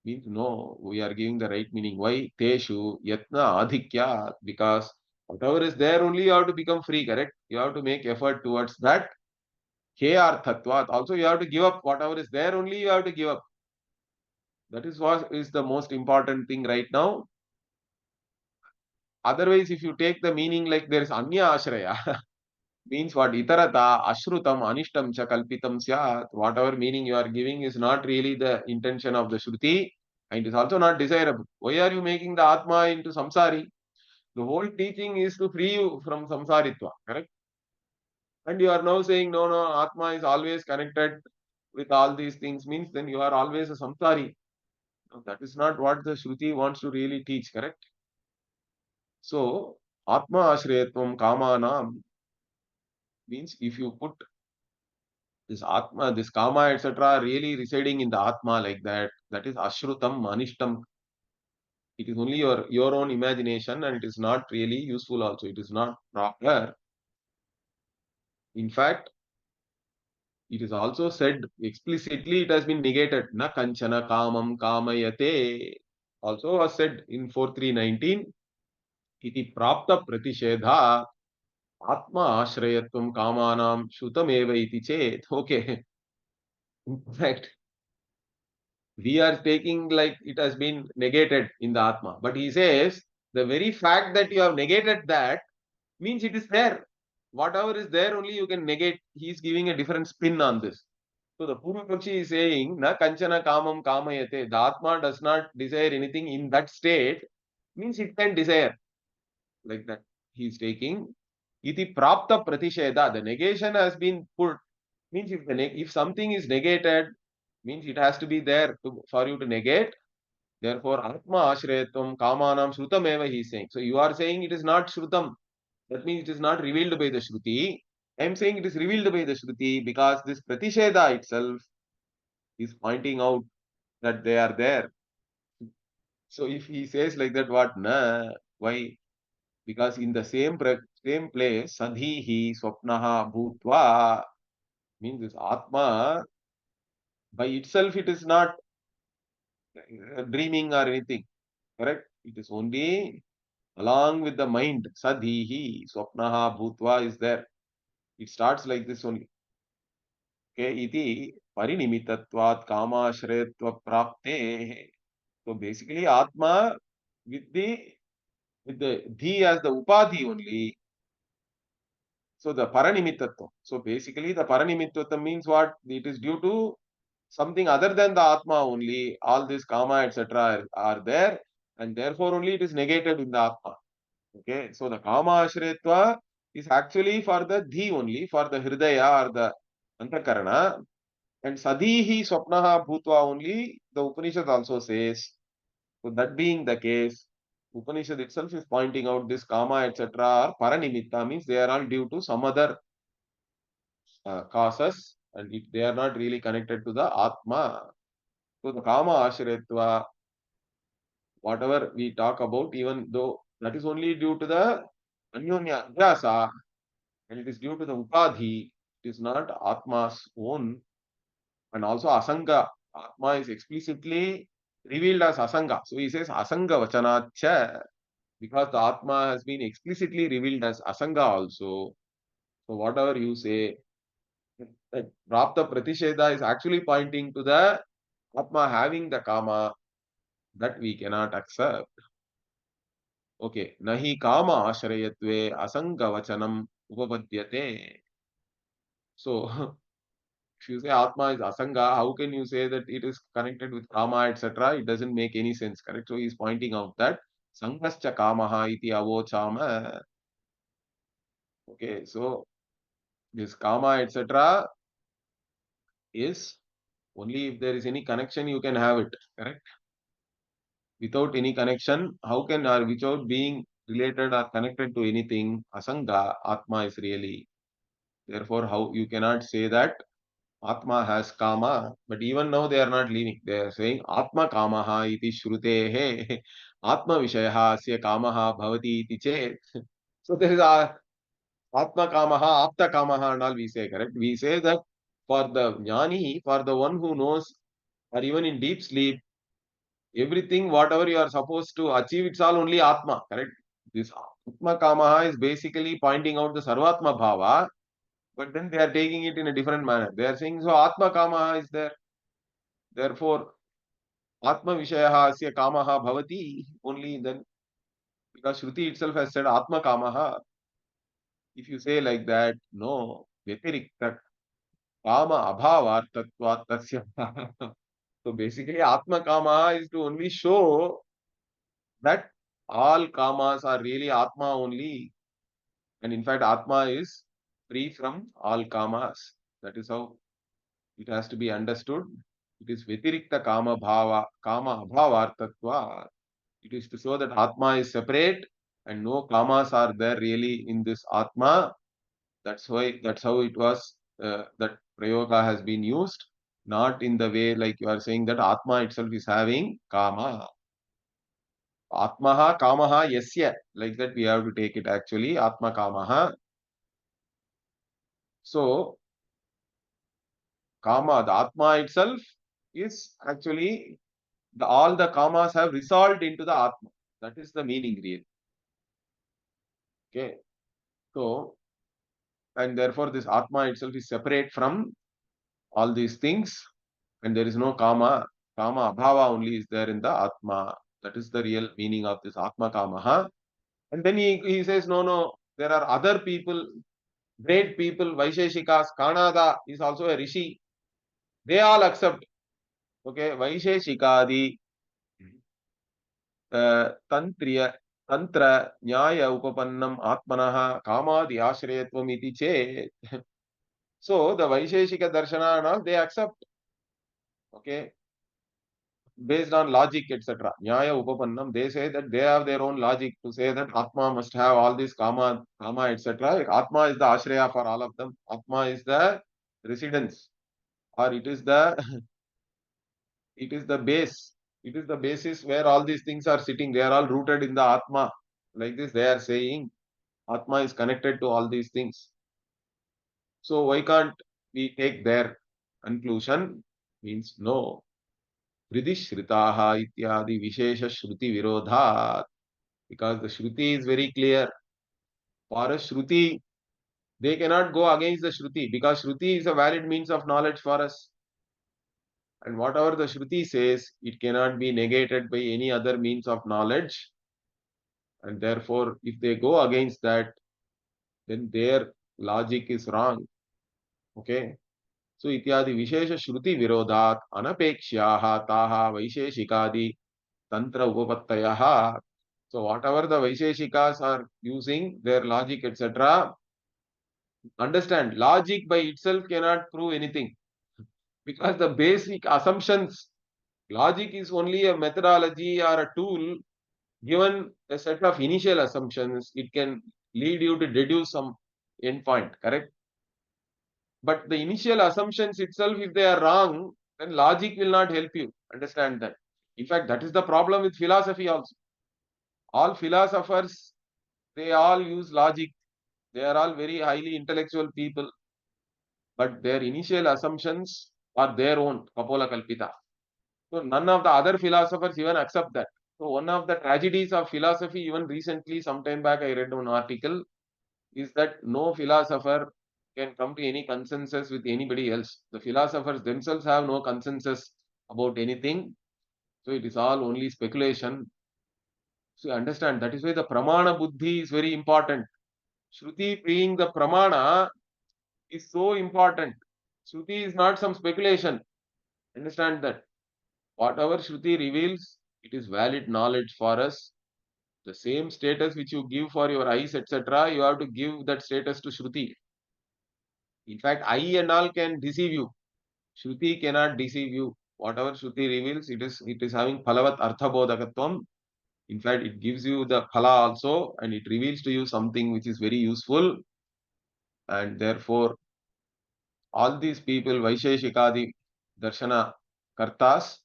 Means no, we are giving the right meaning. Why? Teshu Yatna Adhikya. Because whatever is there only you have to become free, correct? You have to make effort towards that. Kayarthatvat. Also, you have to give up whatever is there, only you have to give up. That is what is the most important thing right now. Otherwise, if you take the meaning like there is Anya Ashraya, means what? Itarata, Ashrutam, Anishtam, cha kalpitam syat. Whatever meaning you are giving is not really the intention of the Shruti and it is also not desirable. Why are you making the Atma into Samsari? The whole teaching is to free you from Samsaritva, correct? And you are now saying, no, no, Atma is always connected with all these things, means then you are always a samsari. No, that is not what the Shruti wants to really teach, correct? So, Atma Ashrayatvam Kamanam means if you put this Atma, this Kama, etc., really residing in the Atma like that, that is Ashrutam, Anishtam. It is only your own imagination and it is not really useful also. It is not proper. In fact, it is also said explicitly, it has been negated. Na kanchana kamam kamayate. Also was said in 4319. Iti prapta pratishedha atma ashrayatvam kamanam shutameva iti chet. Okay. In fact, we are taking like it has been negated in the atma. But he says the very fact that you have negated that means it is there. Whatever is there only you can negate. He is giving a different spin on this. So the Purva Pakshi is saying, Na kanchana kamam kamayate. The Atma does not desire anything in that state, means it can desire. Like that. He is taking. Iti prapta pratisheda. The negation has been put. Means if something is negated, means it has to be there for you to negate. Therefore, atma ashrayatvam kamanam shrutam eva he is saying. So you are saying it is not shrutam. That means it is not revealed by the Shruti. I am saying it is revealed by the Shruti because this Pratisheda itself is pointing out that they are there. So if he says like that, what? Na, why? Because in the same place, Sadhihi Swapnaha Bhutva means this Atma by itself it is not dreaming or anything. Correct? It is only along with the mind. Sadhihi Swapnaha Bhutva is there. It starts like this only. के इति परिनिमित्तत्वात् कामाश्रयत्व प्राप्तेः. So basically atma with the dhi as the upadhi only. So the paranimittatva. So basically the paranimittatva means what? It is due to something other than the atma only. All this kama etc. are there, and therefore only it is negated in the atma. Okay. So the kama ashrayatva is actually for the dhi only, for the hridaya or the antakarana. And Sadihi Swapnaha Bhutva only, the Upanishad also says. So that being the case, Upanishad itself is pointing out this Kama etc. are Paranimitta, means they are all due to some other causes and they are not really connected to the Atma. So the Kama Ashretva, whatever we talk about, even though that is only due to the Anyonya Adhyasa and it is due to the Upadhi, it is not Atma's own. And also Asanga. Atma is explicitly revealed as Asanga. So he says Asanga Vachanacha because the Atma has been explicitly revealed as Asanga also. So whatever you say, that Prapta Pratisheda is actually pointing to the Atma having the Kama that we cannot accept. Okay. Nahi Kama Ashrayatve Asanga Vachanam Upapadyate. So if you say Atma is Asanga, how can you say that it is connected with Kama, etc.? It doesn't make any sense, correct? So he is pointing out that Sangascha Kamaha iti avochama. Okay, so this Kama, etc. is only if there is any connection you can have it, correct? Without any connection, how can or without being related or connected to anything, Asanga, Atma is really. Therefore, how you cannot say that Atma has kama, but even now they are not leaving. They are saying Atma kamaha iti shrutehe, Atma vishayaha asya kamaha bhavati iti chet. So there is a Atma kamaha, Apta kamaha and all we say, correct? We say that for the jnani, for the one who knows, or even in deep sleep, everything, whatever you are supposed to achieve, it's all only Atma, correct? This Atma kamaha is basically pointing out the Sarvatma bhava, but then they are taking it in a different manner. They are saying, so Atma kamaha is there. Therefore, Atma Vishayaha Asya Kamaha Bhavati, only then, because Shruti itself has said Atma Kamaha. If you say like that, no, Vyatirikta Kama Abhavartatvat Tasya. So basically, Atma Kamaha is to only show that all Kamas are really Atma only. And in fact, Atma is free from all Kamas. That is how it has to be understood. It is Vyatirikta Kama Bhava, Kama Abhavartatva. It is to show that Atma is separate and no kamas are there really in this Atma. That's how it was that Prayoga has been used, not in the way like you are saying that Atma itself is having kama. Atmaha kamaha yasya. Like that we have to take it actually. Atma kamaha. So kama, the Atma itself is actually all the kamas have resolved into the Atma. That is the meaning really. Okay. So and therefore this Atma itself is separate from all these things and there is no kama abhava only is there in the Atma. That is the real meaning of this Atma kamaha. And then he says, no, there are other people, great people, Vaisheshikas, Kanada is also a Rishi. They all accept. Okay, Vaisheshikadi, Tantriya. tantra nyaya upapannam atmanah kamadi ashrayatvam iti che. So the Vaisheshika Darshana and all, they accept, okay, based on logic, etc. Nyaya Upapannam, they say that they have their own logic to say that Atma must have all this kama, etc. Atma is the Ashraya for all of them. Atma is the residence, or it is the it is the base. It is the basis where all these things are sitting. They are all rooted in the Atma. Like this, they are saying Atma is connected to all these things. So why can't we take their conclusion? Means no. Shritaha ityadi Vishesha Shruti Virodhat. Because the Shruti is very clear. For a Shruti, they cannot go against the Shruti because Shruti is a valid means of knowledge for us. And whatever the Shruti says, it cannot be negated by any other means of knowledge. And therefore, if they go against that, then their logic is wrong. Okay. So ityadi Vishesha Shruti Virodhat Anapekshaha Taha Vaisheshikadi Tantra Upapattayaha. So whatever the Vaisheshikas are using, their logic, etc., understand, logic by itself cannot prove anything because the basic assumptions, logic is only a methodology or a tool given a set of initial assumptions. It can lead you to deduce some endpoint, correct? But the initial assumptions itself, if they are wrong, then logic will not help you understand that. In fact, that is the problem with philosophy also. All philosophers, they all use logic. They are all very highly intellectual people, but their initial assumptions are their own, Kapola Kalpita. So none of the other philosophers even accept that. So one of the tragedies of philosophy, even recently, sometime back, I read one article, is that no philosopher can come to any consensus with anybody else. The philosophers themselves have no consensus about anything. So it is all only speculation. So you understand, that is why the pramana buddhi is very important. Shruti being the pramana is so important. Shruti is not some speculation. Understand that. Whatever Shruti reveals, it is valid knowledge for us. The same status which you give for your eyes, etc., you have to give that status to Shruti. In fact, eye and all can deceive you. Shruti cannot deceive you. Whatever Shruti reveals, it is having phalavat arthabodhakatvam. In fact, it gives you the phala also, and it reveals to you something which is very useful. And therefore, all these people, Vaisheshikadi Darshana Kartas,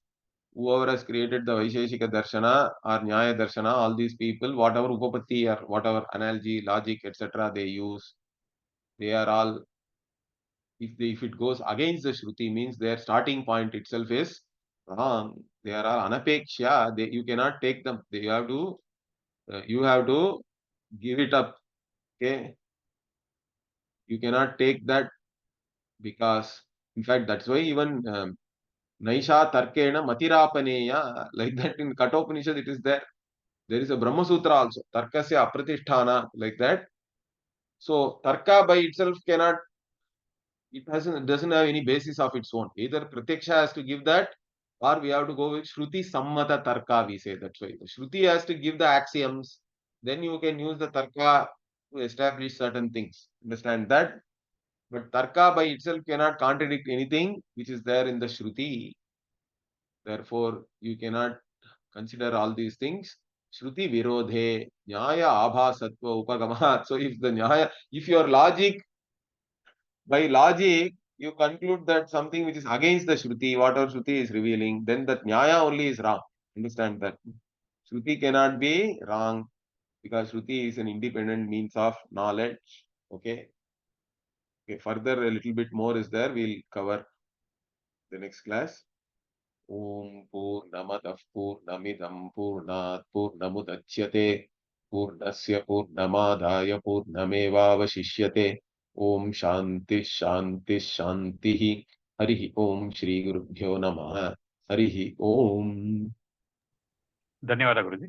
whoever has created the Vaisheshika Darshana or Nyaya Darshana, all these people, whatever Upapatti or whatever analogy, logic, etc., they use, they are all, if it goes against the Shruti, means their starting point itself is wrong. They are all anapeksha. You cannot take them. You have to give it up. Okay, you cannot take that because, in fact, that's why even Naisha Tarkena Matirapaneya, like that in Kathopanishad, it is there. There is a Brahma Sutra also, Tarkasya Apratishthana, like that. So, Tarka by itself cannot, it doesn't have any basis of its own. Either Pratyaksha has to give that, or we have to go with Shruti Sammata Tarka, we say. That's why. The Shruti has to give the axioms, then you can use the Tarka to establish certain things. Understand that? But Tarka by itself cannot contradict anything which is there in the Shruti. Therefore, you cannot consider all these things. Shruti Virodhe, Nyaya Abhasatva Upagama. So if your logic, by logic, you conclude that something which is against the Shruti, whatever Shruti is revealing, then that Nyaya only is wrong. Understand that? Shruti cannot be wrong because Shruti is an independent means of knowledge. Okay. Okay. Further, a little bit more is there. We'll cover the next class. Om Purnamadav Purnamidam Purnat Purnamudachyate Purnasya Purnamadaya Purnamevavashishyate Om Shanti Shanti Shanti Harihi Om Shri Gurubhyo Namaha Harihi Om. ಧನ್ಯವಾದ ಗುರುಜಿ.